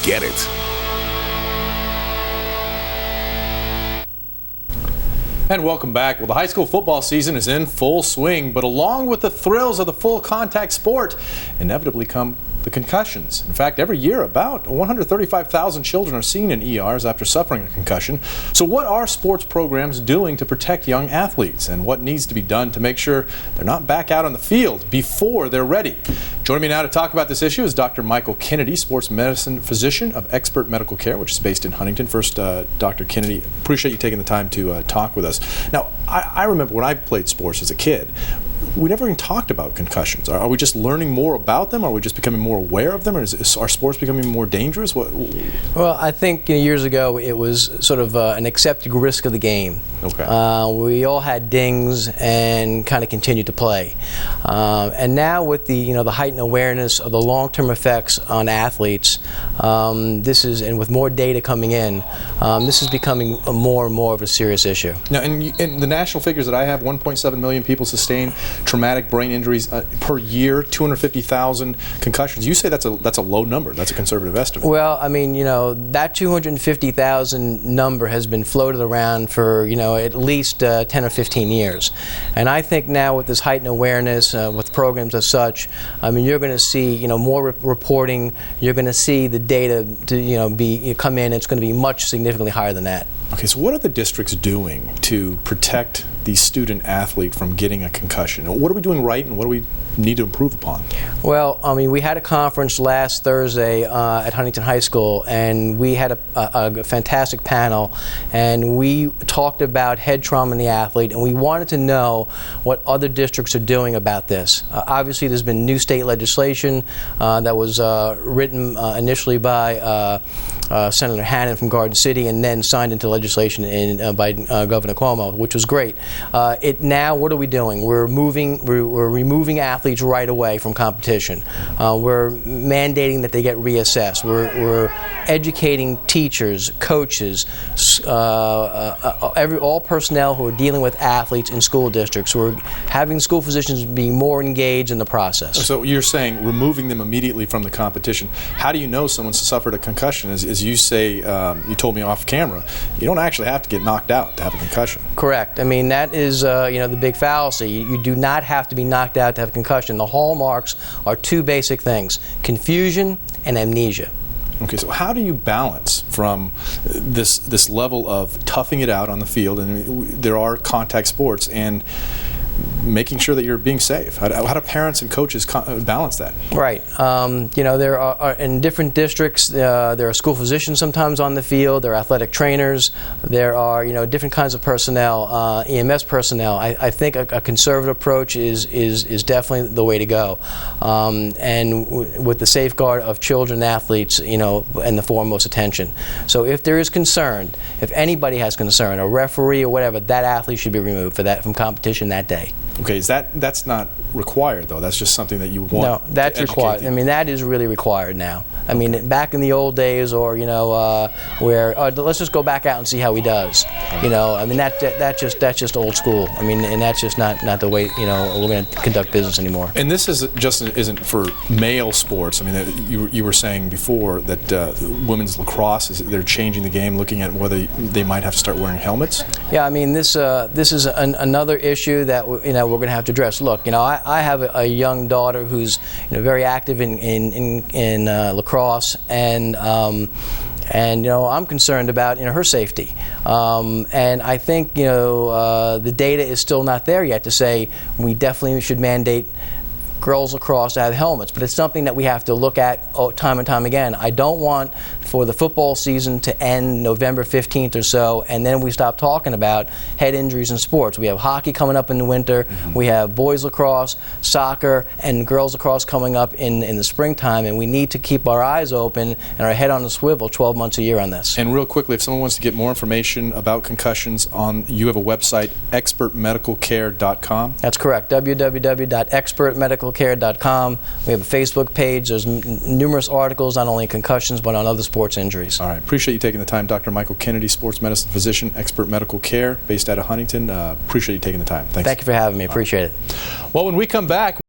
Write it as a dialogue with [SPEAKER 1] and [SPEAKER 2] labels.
[SPEAKER 1] get it.
[SPEAKER 2] And welcome back. Well, the high school football season is in full swing, but along with the thrills of the full contact sport, inevitably come the concussions. In fact, every year about 135,000 children are seen in ERs after suffering a concussion. So what are sports programs doing to protect young athletes, and what needs to be done to make sure they're not back out on the field before they're ready? Joining me now to talk about this issue is Dr. Michael Kennedy, sports medicine physician of Expert Medical Care, which is based in Huntington. First, Dr. Kennedy, appreciate you taking the time to talk with us. Now, I remember when I played sports as a kid, we never even talked about concussions. Are we just learning more about them? Are we just becoming more aware of them? Or are sports becoming more dangerous?
[SPEAKER 3] Well, I think years ago it was sort of an accepted risk of the game.
[SPEAKER 2] Okay.
[SPEAKER 3] We all had dings and kind of continued to play. And now with the the heightened awareness of the long-term effects on athletes, and with more data coming in, this is becoming more and more of a serious issue.
[SPEAKER 2] Now, in the national figures that I have, 1.7 million people sustain traumatic brain injuries per year, 250,000 concussions. You say that's a low number. That's a conservative estimate.
[SPEAKER 3] Well, I mean, that 250,000 number has been floated around for at least 10 or 15 years, and I think now with this heightened awareness, with programs as such, I mean, you're going to see more reporting. You're going to see the data to come in. It's going to be much significantly higher than that.
[SPEAKER 2] Okay, so what are the districts doing to protect the student athlete from getting a concussion? What are we doing right, and what do we need to improve upon?
[SPEAKER 3] Well, I mean, we had a conference last Thursday at Huntington High School, and we had a fantastic panel, and we talked about head trauma in the athlete, and we wanted to know what other districts are doing about this. Obviously, there's been new state legislation that was written initially by Senator Hannon from Garden City, and then signed into legislation by Governor Cuomo, which was great. Now, what are we doing? We're removing athletes right away from competition. We're mandating that they get reassessed. We're educating teachers, coaches, all personnel who are dealing with athletes in school districts. We're having school physicians be more engaged in the process.
[SPEAKER 2] So you're saying removing them immediately from the competition. How do you know someone's suffered a concussion? As you say, you told me off camera, you don't actually have to get knocked out to have a concussion.
[SPEAKER 3] Correct. I mean, that is the big fallacy. You do not have to be knocked out to have a concussion. The hallmarks are two basic things: confusion and amnesia.
[SPEAKER 2] Okay, so how do you balance from this level of toughing it out on the field, and there are contact sports, and making sure that you're being safe? How do parents and coaches balance that? Right.
[SPEAKER 3] There are in different districts, there are school physicians sometimes on the field, there are athletic trainers, there are different kinds of personnel, EMS personnel. I think a conservative approach is definitely the way to go, and with the safeguard of children athletes, in the foremost attention. So if there is concern, if anybody has concern, a referee or whatever, that athlete should be removed from competition that day.
[SPEAKER 2] Okay, that's not required though. That's just something that you want.
[SPEAKER 3] No, that's required. I mean, that is really required now. I mean, back in the old days, or where let's just go back out and see how he does. I mean, that's just old school. I mean, and that's just not the way we're going to conduct business anymore.
[SPEAKER 2] And this isn't for male sports. I mean, you were saying before that women's lacrosse they're changing the game, looking at whether they might have to start wearing helmets.
[SPEAKER 3] Yeah, I mean, this is another issue that we're going to have to address. Look, I have a young daughter who's very active in lacrosse, and I'm concerned about her safety, and I think the data is still not there yet to say we definitely should mandate girls lacrosse to have helmets, but it's something that we have to look at time and time again. I don't want for the football season to end November 15th or so, and then we stop talking about head injuries in sports. We have hockey coming up in the winter, we have boys lacrosse, soccer, and girls lacrosse coming up in the springtime, and we need to keep our eyes open and our head on the swivel 12 months a year on this.
[SPEAKER 2] And real quickly, if someone wants to get more information about concussions, you have a website, expertmedicalcare.com?
[SPEAKER 3] That's correct, www.expertmedicalcare.com. We have a Facebook page. There's numerous articles, not only on concussions, but on other sports injuries.
[SPEAKER 2] All right. Appreciate you taking the time. Dr. Michael Kennedy, sports medicine physician, Expert Medical Care, based out of Huntington. Appreciate you taking the time. Thanks.
[SPEAKER 3] Thank you for having me. Appreciate it.
[SPEAKER 2] Well, when we come back,